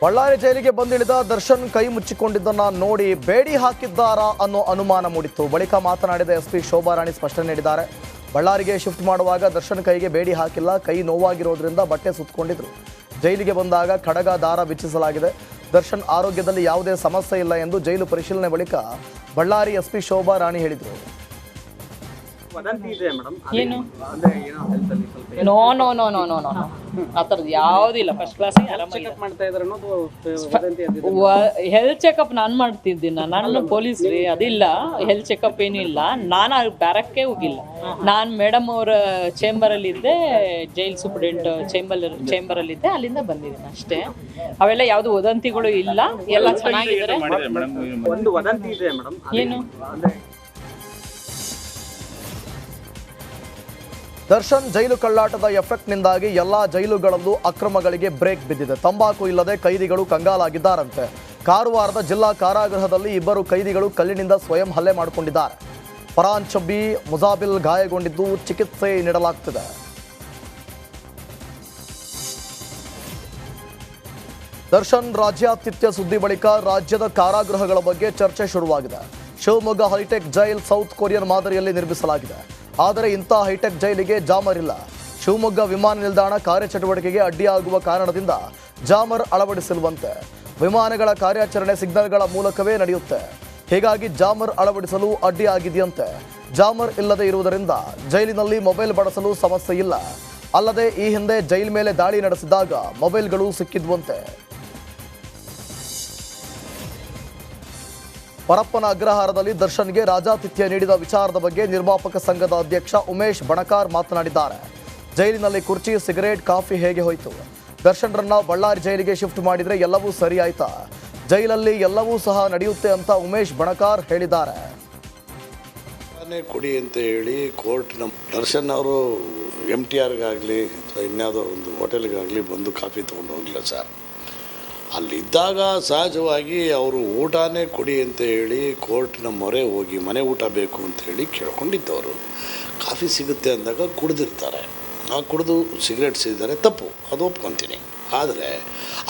ಬಳ್ಳಾರಿ ಜೈಲಿಗೆ ಬಂದಿಳಿದ ದರ್ಶನ್ ಕೈ ಮುಚ್ಚಿಕೊಂಡಿದ್ದನ್ನ ನೋಡಿ ಬೇಡಿ ಹಾಕಿದ್ದಾರಾ ಅನ್ನೋ ಅನುಮಾನ ಮೂಡಿತ್ತು. ಬಳಿಕ ಮಾತನಾಡಿದ ಎಸ್ಪಿ ಶೋಭಾರಾಣಿ ಸ್ಪಷ್ಟನೆ ನೀಡಿದ್ದಾರೆ. ಬಳ್ಳಾರಿಗೆ ಶಿಫ್ಟ್ ಮಾಡುವಾಗ ದರ್ಶನ್ ಕೈಗೆ ಬೇಡಿ ಹಾಕಿಲ್ಲ, ಕೈ ನೋವಾಗಿರೋದ್ರಿಂದ ಬಟ್ಟೆ ಸುತ್ತಕೊಂಡಿದ್ರು. ಜೈಲಿಗೆ ಬಂದಾಗ ಖಡಗ ದಾರ ಬಿಚ್ಚಿಸಲಾಗಿದೆ. ದರ್ಶನ್ ಆರೋಗ್ಯದಲ್ಲಿ ಯಾವುದೇ ಸಮಸ್ಯೆ ಇಲ್ಲ ಎಂದು ಜೈಲು ಪರಿಶೀಲನೆ ಬಳಿಕ ಬಳ್ಳಾರಿ ಎಸ್ಪಿ ಶೋಭಾರಾಣಿ ಹೇಳಿದರು. ಏನು no no no no no no ಆ ಥರದ್ದು ಯಾವುದಿಲ್ಲ. ಫಸ್ಟ್ ಕ್ಲಾಸ್ ಹೆಲ್ತ್ ಚೆಕಪ್ ನಾನು ಮಾಡ್ತಿದ್ದೀನಿ. ನಾನು ಪೊಲೀಸ್ ರೀ, ಅದಿಲ್ಲ ಹೆಲ್ತ್ ಚೆಕಪ್ ಏನೂ ಇಲ್ಲ. ನಾನು ಬ್ಯಾರಕ್ಕೆ ಹೋಗಿಲ್ಲ. ನಾನು ಮೇಡಮ್ ಅವರ ಚೇಂಬರಲ್ಲಿದ್ದೆ, ಜೈಲ್ ಸೂಪ್ರೆಂಟ್ ಚೇಂಬರಲ್ಲಿದ್ದೆ, ಅಲ್ಲಿಂದ ಬಂದಿದ್ದೀನಿ ಅಷ್ಟೇ. ಅವೆಲ್ಲ ಯಾವುದು ವದಂತಿಗಳು ಇಲ್ಲ, ಎಲ್ಲ ಚೆನ್ನಾಗಿದ್ದಾರೆ. ಏನು ದರ್ಶನ್ ಜೈಲು ಕಳ್ಳಾಟದ ಎಫೆಕ್ಟ್ನಿಂದಾಗಿ ಎಲ್ಲಾ ಜೈಲುಗಳಲ್ಲೂ ಅಕ್ರಮಗಳಿಗೆ ಬ್ರೇಕ್ ಬಿದ್ದಿದೆ. ತಂಬಾಕು ಇಲ್ಲದೆ ಕೈದಿಗಳು ಕಂಗಾಲಾಗಿದ್ದಾರಂತೆ. ಕಾರವಾರದ ಜಿಲ್ಲಾ ಕಾರಾಗೃಹದಲ್ಲಿ ಇಬ್ಬರು ಕೈದಿಗಳು ಕಲ್ಲಿನಿಂದ ಸ್ವಯಂ ಹಲ್ಲೆ ಮಾಡಿಕೊಂಡಿದ್ದಾರೆ. ಫರಾನ್ ಚಬ್ಬಿ, ಮುಜಾಬಿಲ್ ಗಾಯಗೊಂಡಿದ್ದು ಚಿಕಿತ್ಸೆ ನೀಡಲಾಗ್ತಿದೆ. ದರ್ಶನ್ ರಾಜ್ಯಾತಿಥ್ಯ ಸುದ್ದಿ ಬಳಿಕ ರಾಜ್ಯದ ಕಾರಾಗೃಹಗಳ ಬಗ್ಗೆ ಚರ್ಚೆ ಶುರುವಾಗಿದೆ. Shivamogga hi tech jail south Korean ಮಾದರಿಯಲ್ಲಿ ನಿರ್ಮಿಸಲಾಗಿದೆ. ಆದರೆ ಇಂಥ ಹೈಟೆಕ್ ಜೈಲಿಗೆ ಜಾಮರ್ ಇಲ್ಲ. ಶಿವಮೊಗ್ಗ ವಿಮಾನ ನಿಲ್ದಾಣ ಕಾರ್ಯಚಟುವಟಿಕೆಗೆ ಅಡ್ಡಿಯಾಗುವ ಕಾರಣದಿಂದ ಜಾಮರ್ ಅಳವಡಿಸಿರುವಂತೆ. ವಿಮಾನಗಳ ಕಾರ್ಯಾಚರಣೆ ಸಿಗ್ನಲ್ಗಳ ಮೂಲಕವೇ ನಡೆಯುತ್ತೆ. ಹೀಗಾಗಿ ಜಾಮರ್ ಅಳವಡಿಸಲು ಅಡ್ಡಿಯಾಗಿದೆಯಂತೆ. ಜಾಮರ್ ಇಲ್ಲದೆ ಇರುವುದರಿಂದ ಜೈಲಿನಲ್ಲಿ ಮೊಬೈಲ್ ಬಳಸಲು ಸಮಸ್ಯೆ ಇಲ್ಲ. ಅಲ್ಲದೆ ಈ ಹಿಂದೆ ಜೈಲ್ ಮೇಲೆ ದಾಳಿ ನಡೆಸಿದಾಗ ಮೊಬೈಲ್ಗಳು ಸಿಕ್ಕಿದ್ವಂತೆ. ಪರಪ್ಪನ ಅಗ್ರಹಾರದಲ್ಲಿ ದರ್ಶನ್ಗೆ ರಾಜಾತಿಥ್ಯ ನೀಡಿದ ವಿಚಾರದ ಬಗ್ಗೆ ನಿರ್ಮಾಪಕ ಸಂಘದ ಅಧ್ಯಕ್ಷ ಉಮೇಶ್ ಬಣಕಾರ್ ಮಾತನಾಡಿದ್ದಾರೆ. ಜೈಲಿನಲ್ಲಿ ಕುರ್ಚಿ, ಸಿಗರೇಟ್, ಕಾಫಿ ಹೇಗೆ ಹೋಯಿತು? ದರ್ಶನ್ರನ್ನ ಬಳ್ಳಾರಿ ಜೈಲಿಗೆ ಶಿಫ್ಟ್ ಮಾಡಿದ್ರೆ ಎಲ್ಲವೂ ಸರಿ ಆಯ್ತಾ? ಜೈಲಲ್ಲಿ ಎಲ್ಲವೂ ಸಹ ನಡೆಯುತ್ತೆ ಅಂತ ಉಮೇಶ್ ಬಣಕಾರ್ ಹೇಳಿದ್ದಾರೆ. ಕೊಡಿ ಅಂತ ಹೇಳಿ ಕೋರ್ಟ್ನ ದರ್ಶನ್ ಅವರು MTRಗಾಗಲಿ ಅಥವಾ ಇನ್ಯಾವುದೋ ಒಂದು ಹೋಟೆಲ್ಗಾಗಲಿ ಬಂದು ಕಾಫಿ ತೊಗೊಂಡು ಹೋಗಲಿಲ್ಲ ಸರ್. ಅಲ್ಲಿದ್ದಾಗ ಸಹಜವಾಗಿ ಅವರು ಊಟನೇ ಕೊಡಿ ಅಂತ ಹೇಳಿ ಕೋರ್ಟ್ನ ಮೊರೆ ಹೋಗಿ ಮನೆ ಊಟ ಬೇಕು ಅಂತ ಹೇಳಿ ಕೇಳ್ಕೊಂಡಿದ್ದವರು. ಕಾಫಿ ಸಿಗುತ್ತೆ ಅಂದಾಗ ಕುಡಿದಿರ್ತಾರೆ. ಆ ಕುಡಿದು ಸಿಗರೇಟ್ ಸೇದಿದ್ದಾರೆ, ತಪ್ಪು, ಅದು ಒಪ್ಕೊತೀನಿ. ಆದರೆ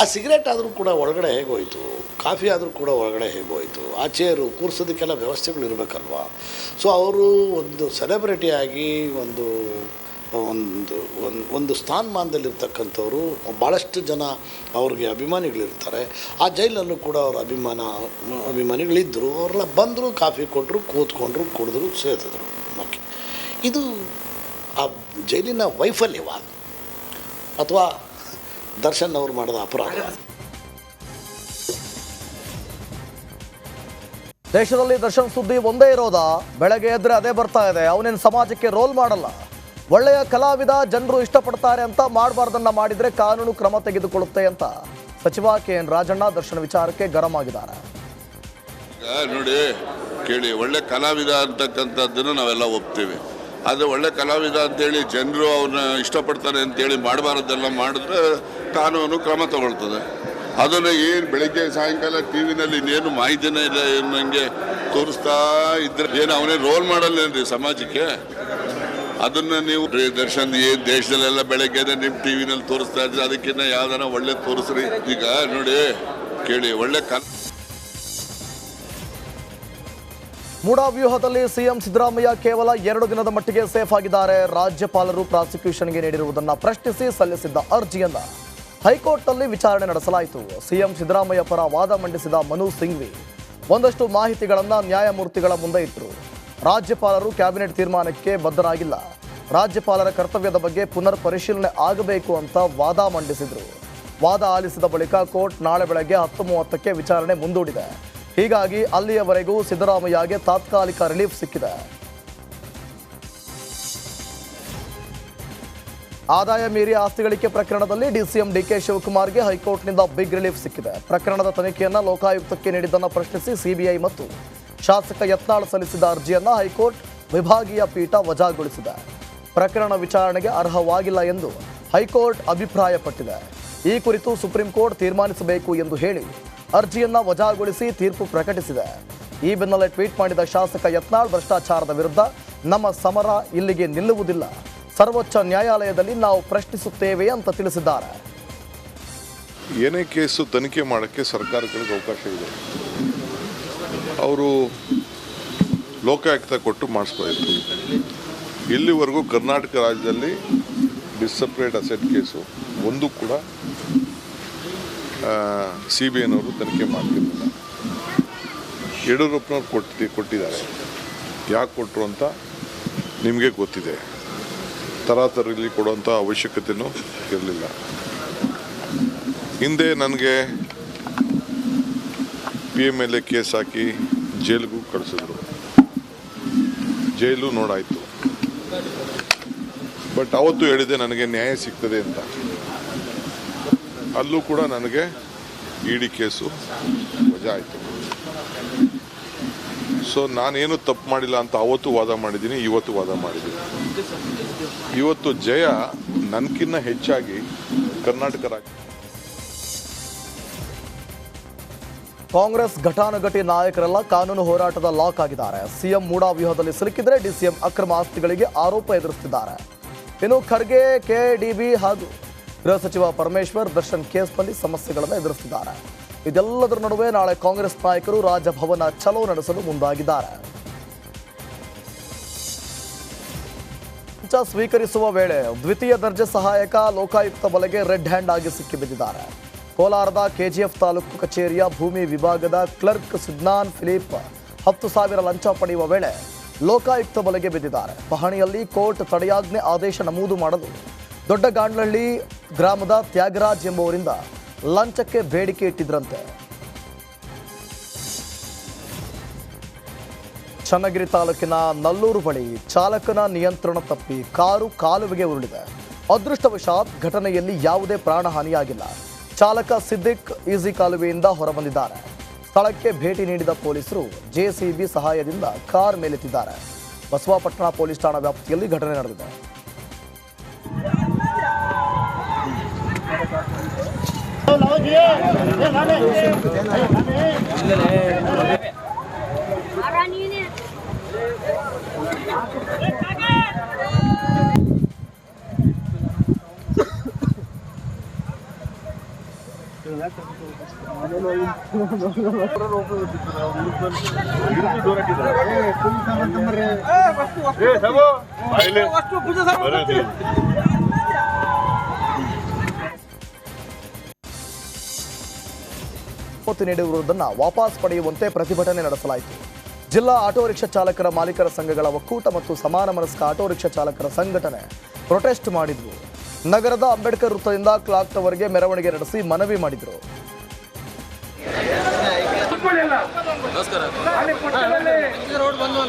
ಆ ಸಿಗರೇಟ್ ಆದರೂ ಕೂಡ ಒಳಗಡೆ ಹೇಗೋಯಿತು, ಕಾಫಿ ಆದರೂ ಕೂಡ ಒಳಗಡೆ ಹೇಗೋಯಿತು? ಆ ಚೇರು ಕೂರಿಸೋದಕ್ಕೆಲ್ಲ ವ್ಯವಸ್ಥೆಗಳು ಇರಬೇಕಲ್ವ? ಸೊ ಅವರು ಒಂದು ಸೆಲೆಬ್ರಿಟಿಯಾಗಿ ಒಂದು ಸ್ಥಾನಮಾನದಲ್ಲಿರ್ತಕ್ಕಂಥವ್ರು, ಭಾಳಷ್ಟು ಜನ ಅವ್ರಿಗೆ ಅಭಿಮಾನಿಗಳಿರ್ತಾರೆ. ಆ ಜೈಲಲ್ಲೂ ಕೂಡ ಅವ್ರ ಅಭಿಮಾನಿಗಳಿದ್ದರು. ಅವರೆಲ್ಲ ಬಂದರು, ಕಾಫಿ ಕೊಟ್ಟರು, ಕೂತ್ಕೊಂಡ್ರು, ಕುಡಿದ್ರು, ಸೇರಿದ್ರು. ಓಕೆ, ಇದು ಆ ಜೈಲಿನ ವೈಫಲ್ಯವ ಅಥವಾ ದರ್ಶನ್ ಅವರು ಮಾಡಿದ ಅಪರಾಧ? ದೇಶದಲ್ಲಿ ದರ್ಶನ್ ಸುದ್ದಿ ಒಂದೇ ಇರೋದಾ? ಬೆಳಗ್ಗೆ ಎದ್ರೆ ಅದೇ ಬರ್ತಾ ಇದೆ. ಅವನೇನು ಸಮಾಜಕ್ಕೆ ರೋಲ್ ಮಾಡಲ್ಲ. ಒಳ್ಳೆಯ ಕಲಾವಿದ, ಜನರು ಇಷ್ಟಪಡ್ತಾರೆ ಅಂತ ಮಾಡಬಾರ್ದನ್ನ ಮಾಡಿದ್ರೆ ಕಾನೂನು ಕ್ರಮ ತೆಗೆದುಕೊಳ್ಳುತ್ತೆ ಅಂತ ಸಚಿವ KN ರಾಜಣ್ಣ ದರ್ಶನ್ ವಿಚಾರಕ್ಕೆ ಗರಂ ಆಗಿದ್ದಾರೆ. ಈಗ ನೋಡಿ ಕೇಳಿ, ಒಳ್ಳೆ ಕಲಾವಿದ ಅಂತಕ್ಕಂಥದ್ದನ್ನು ನಾವೆಲ್ಲ ಒಪ್ತೀವಿ. ಆದರೆ ಒಳ್ಳೆ ಕಲಾವಿದ ಅಂತೇಳಿ ಜನರು ಅವ್ರನ್ನ ಇಷ್ಟಪಡ್ತಾರೆ ಅಂತೇಳಿ ಮಾಡಬಾರ್ದೆಲ್ಲ ಮಾಡಿದ್ರೆ ಕಾನೂನು ಕ್ರಮ ತಗೊಳ್ತದೆ. ಅದನ್ನು ಏನು ಬೆಳಗ್ಗೆ ಸಾಯಂಕಾಲ TV ನಲ್ಲಿ ಇನ್ನೇನು ಮಾಹಿತಿನೇ ಇಲ್ಲ, ಏನು ನನಗೆ ತೋರಿಸ್ತಾ ಇದ್ರೆ ಏನು ಅವನೇ ರೋಲ್ ಮಾಡಲ್ಲೇನ್ರಿ ಸಮಾಜಕ್ಕೆ? ಅದನ್ನು ನೀವು ದರ್ಶನ್ ಏನು ದೇಶದಲ್ಲೆಲ್ಲ ಬೆಳಗ್ಗೆ ನಿಮ್ಮ TV ನಲ್ಲಿ ತೋರಿಸ್ತಾ ಇದ್ರೆ ಅದಕ್ಕಿಂತ ಯಾವ್ದಾರ ಒಳ್ಳೆ ತೋರಿಸ್ರಿ. ಈಗ ನೋಡಿ ಕೇಳಿ, ಒಳ್ಳೆ ಮೂಡಾವ್ಯೂಹದಲ್ಲಿ ಸಿಎಂ ಸಿದ್ದರಾಮಯ್ಯ ಕೇವಲ 2 ದಿನದ ಮಟ್ಟಿಗೆ ಸೇಫ್ ಆಗಿದ್ದಾರೆ. ರಾಜ್ಯಪಾಲರು ಪ್ರಾಸಿಕ್ಯೂಷನ್ಗೆ ನೀಡಿರುವುದನ್ನು ಪ್ರಶ್ನಿಸಿ ಸಲ್ಲಿಸಿದ್ದ ಅರ್ಜಿಯನ್ನ ಹೈಕೋರ್ಟ್ನಲ್ಲಿ ವಿಚಾರಣೆ ನಡೆಸಲಾಯಿತು. ಸಿಎಂ ಸಿದ್ದರಾಮಯ್ಯ ಪರ ವಾದ ಮಂಡಿಸಿದ ಮನು ಸಿಂಘ್ವಿ ಒಂದಷ್ಟು ಮಾಹಿತಿಗಳನ್ನು ನ್ಯಾಯಮೂರ್ತಿಗಳ ಮುಂದೆ ಇಟ್ಟರು. ರಾಜ್ಯಪಾಲರು ಕ್ಯಾಬಿನೆಟ್ ತೀರ್ಮಾನಕ್ಕೆ ಬದ್ಧರಾಗಿಲ್ಲ, ರಾಜ್ಯಪಾಲರ ಕರ್ತವ್ಯದ ಬಗ್ಗೆ ಪುನರ್ ಪರಿಶೀಲನೆ ಆಗಬೇಕು ಅಂತ ವಾದ ಮಂಡಿಸಿದರು. ವಾದ ಆಲಿಸಿದ ಬಳಿಕ ಕೋರ್ಟ್ ನಾಳೆ ಬೆಳಗ್ಗೆ 10:30ಕ್ಕೆ ವಿಚಾರಣೆ ಮುಂದೂಡಿದೆ. ಹೀಗಾಗಿ ಅಲ್ಲಿಯವರೆಗೂ ಸಿದ್ದರಾಮಯ್ಯಗೆ ತಾತ್ಕಾಲಿಕ ರಿಲೀಫ್ ಸಿಕ್ಕಿದೆ. ಆದಾಯ ಮೀರಿ ಆಸ್ತಿ ಗಳಿಕೆ ಪ್ರಕರಣದಲ್ಲಿ DCM DK ಶಿವಕುಮಾರ್ಗೆ ಹೈಕೋರ್ಟ್ನಿಂದ ಬಿಗ್ ರಿಲೀಫ್ ಸಿಕ್ಕಿದೆ. ಪ್ರಕರಣದ ತನಿಖೆಯನ್ನು ಲೋಕಾಯುಕ್ತಕ್ಕೆ ನೀಡಿದ್ದನ್ನು ಪ್ರಶ್ನಿಸಿ CBI ಮತ್ತು ಶಾಸಕ ಯತ್ನಾಳ್ ಸಲ್ಲಿಸಿದ ಅರ್ಜಿಯನ್ನು ಹೈಕೋರ್ಟ್ ವಿಭಾಗೀಯ ಪೀಠ ವಜಾಗೊಳಿಸಿದೆ. ಪ್ರಕರಣ ವಿಚಾರಣೆಗೆ ಅರ್ಹವಾಗಿಲ್ಲ ಎಂದು ಹೈಕೋರ್ಟ್ ಅಭಿಪ್ರಾಯಪಟ್ಟಿದೆ. ಈ ಕುರಿತು ಸುಪ್ರೀಂ ಕೋರ್ಟ್ ತೀರ್ಮಾನಿಸಬೇಕು ಎಂದು ಹೇಳಿ ಅರ್ಜಿಯನ್ನು ವಜಾಗೊಳಿಸಿ ತೀರ್ಪು ಪ್ರಕಟಿಸಿದೆ. ಈ ಬೆನ್ನಲ್ಲೇ ಟ್ವೀಟ್ ಮಾಡಿದ ಶಾಸಕ ಯತ್ನಾಳ್, ಭ್ರಷ್ಟಾಚಾರದ ವಿರುದ್ಧ ನಮ್ಮ ಸಮರ ಇಲ್ಲಿಗೆ ನಿಲ್ಲುವುದಿಲ್ಲ, ಸರ್ವೋಚ್ಚ ನ್ಯಾಯಾಲಯದಲ್ಲಿ ನಾವು ಪ್ರಶ್ನಿಸುತ್ತೇವೆ ಅಂತ ತಿಳಿಸಿದ್ದಾರೆ. ಏನೇ ಕೇಸು ತನಿಖೆ ಮಾಡೋಕ್ಕೆ ಸರ್ಕಾರಗಳಿಗೆ ಅವಕಾಶ ಇದೆ. ಅವರು ಲೋಕಾಯುಕ್ತ ಕೊಟ್ಟು ಮಾಡಿಸ್ಬೋದಿತ್ತು. ಇಲ್ಲಿವರೆಗೂ ಕರ್ನಾಟಕ ರಾಜ್ಯದಲ್ಲಿ ಡಿಸಪ್ರೇಟ್ ಅಸೆಟ್ ಕೇಸು ಒಂದು ಕೂಡ CBIನವರು ತನಿಖೆ ಮಾಡ್ತಿರಲಿಲ್ಲ. ಯಡಿಯೂರಪ್ಪನವ್ರು ಕೊಟ್ಟಿದ್ದಾರೆ. ಯಾಕೆ ಕೊಟ್ಟರು ಅಂತ ನಿಮಗೆ ಗೊತ್ತಿದೆ. ತರಾತರಲ್ಲಿ ಕೊಡುವಂಥ ಅವಶ್ಯಕತೆಯೂ ಇರಲಿಲ್ಲ. ಹಿಂದೆ ನನಗೆ PMLA ಕೇಸ್ ಹಾಕಿ ಜೈಲಿಗೂ ಕಳಿಸಿದ್ರು. ಜೈಲು ನೋಡಾಯಿತು. ಬಟ್ ಅವತ್ತು ಹೇಳಿದೆ ನನಗೆ ನ್ಯಾಯ ಸಿಗ್ತದೆ ಅಂತ. ಅಲ್ಲೂ ಕೂಡ ನನಗೆ ED ಕೇಸು ವಜಾ ಆಯಿತು. ಸೊ ನಾನೇನು ತಪ್ಪು ಮಾಡಿಲ್ಲ ಅಂತ ಅವತ್ತು ವಾದ ಮಾಡಿದ್ದೀನಿ, ಇವತ್ತು ವಾದ ಮಾಡಿದ್ದೀನಿ. ಇವತ್ತು ಜಯ ನನಗಿನ್ನ ಹೆಚ್ಚಾಗಿ ಕರ್ನಾಟಕ ರಾಜ್ಯ. ಕಾಂಗ್ರೆಸ್ ಘಟಾನುಘಟಿ ನಾಯಕರೆಲ್ಲ ಕಾನೂನು ಹೋರಾಟದ ಲಾಕ್ ಆಗಿದ್ದಾರೆ. CM ಮೂಡಾ ವ್ಯೂಹದಲ್ಲಿ ಸಿಲುಕಿದ್ರೆ DCM ಅಕ್ರಮ ಆಸ್ತಿಗಳಿಗೆ ಆರೋಪ ಎದುರಿಸುತ್ತಿದ್ದಾರೆ. ಇನ್ನು ಖರ್ಗೆ, KDB ಹಾಗೂ ಗೃಹ ಸಚಿವ ಪರಮೇಶ್ವರ್ ದರ್ಶನ್ ಕೇಸ್ನಲ್ಲಿ ಸಮಸ್ಯೆಗಳನ್ನು ಎದುರಿಸುತ್ತಿದ್ದಾರೆ. ಇದೆಲ್ಲದರ ನಡುವೆ ನಾಳೆ ಕಾಂಗ್ರೆಸ್ ನಾಯಕರು ರಾಜಭವನ ಚಲೋ ನಡೆಸಲು ಮುಂದಾಗಿದ್ದಾರೆ. ಲಂಚ ಸ್ವೀಕರಿಸುವ ವೇಳೆ ದ್ವಿತೀಯ ದರ್ಜೆ ಸಹಾಯಕ ಲೋಕಾಯುಕ್ತ ಬಲೆಗೆ ರೆಡ್ ಹ್ಯಾಂಡ್ ಆಗಿ ಸಿಕ್ಕಿಬಿದ್ದಿದ್ದಾರೆ. ಕೋಲಾರದ KGF ತಾಲೂಕು ಕಚೇರಿಯ ಭೂಮಿ ವಿಭಾಗದ ಕ್ಲರ್ಕ್ ಸಿದ್ನಾನ್ ಫಿಲಿಪ್ 10,000 ಲಂಚ ಪಡೆಯುವ ವೇಳೆ ಲೋಕಾಯುಕ್ತ ಬಲೆಗೆ ಬಿದ್ದಿದ್ದಾರೆ. ಪಹಣಿಯಲ್ಲಿ ಕೋರ್ಟ್ ತಡೆಯಾಜ್ಞೆ ಆದೇಶ ನಮೂದು ಮಾಡಲು ದೊಡ್ಡಗಾಂಡ್ಲಹಳ್ಳಿ ಗ್ರಾಮದ ತ್ಯಾಗರಾಜ್ ಎಂಬುವರಿಂದ ಲಂಚಕ್ಕೆ ಬೇಡಿಕೆ ಇಟ್ಟಿದ್ರಂತೆ. ಚನ್ನಗಿರಿ ತಾಲೂಕಿನ ನಲ್ಲೂರು ಬಳಿ ಚಾಲಕನ ನಿಯಂತ್ರಣ ತಪ್ಪಿ ಕಾರು ಕಾಲುವೆಗೆ ಉರುಳಿದೆ. ಅದೃಷ್ಟವಶಾತ್ ಘಟನೆಯಲ್ಲಿ ಯಾವುದೇ ಪ್ರಾಣಹಾನಿಯಾಗಿಲ್ಲ. ಚಾಲಕ ಸಿದ್ದಿಕ್ ಈಸಿ ಕಾಲುವೆಯಿಂದ ಹೊರಬಂದಿದ್ದಾರೆ. ಸ್ಥಳಕ್ಕೆ ಭೇಟಿ ನೀಡಿದ ಪೊಲೀಸರು JCB ಸಹಾಯದಿಂದ ಕಾರ್ ಮೇಲೆತ್ತಿದ್ದಾರೆ. ಬಸವಾಪಟ್ಟಣ ಪೊಲೀಸ್ ಠಾಣಾ ವ್ಯಾಪ್ತಿಯಲ್ಲಿ ಘಟನೆ ನಡೆದಿದೆ. ನೀಡಿರುವುದನ್ನು ವಾಪಸ್ ಪಡೆಯುವಂತೆ ಪ್ರತಿಭಟನೆ ನಡೆಸಲಾಯಿತು. ಜಿಲ್ಲಾ ಆಟೋ ರಿಕ್ಷಾ ಚಾಲಕರ ಮಾಲೀಕರ ಸಂಘಗಳ ಒಕ್ಕೂಟ ಮತ್ತು ಸಮಾನ ಮನಸ್ಕ ಆಟೋ ರಿಕ್ಷಾ ಚಾಲಕರ ಸಂಘಟನೆ ಪ್ರೊಟೆಸ್ಟ್ ಮಾಡಿದ್ರು. ನಗರದ ಅಂಬೇಡ್ಕರ್ ವೃತ್ತದಿಂದ ಕ್ಲಾಕ್ ಟವರ್ಗೆ ಮೆರವಣಿಗೆ ನಡೆಸಿ ಮನವಿ ಮಾಡಿದರು. ರೋಡ್ ಬಂದು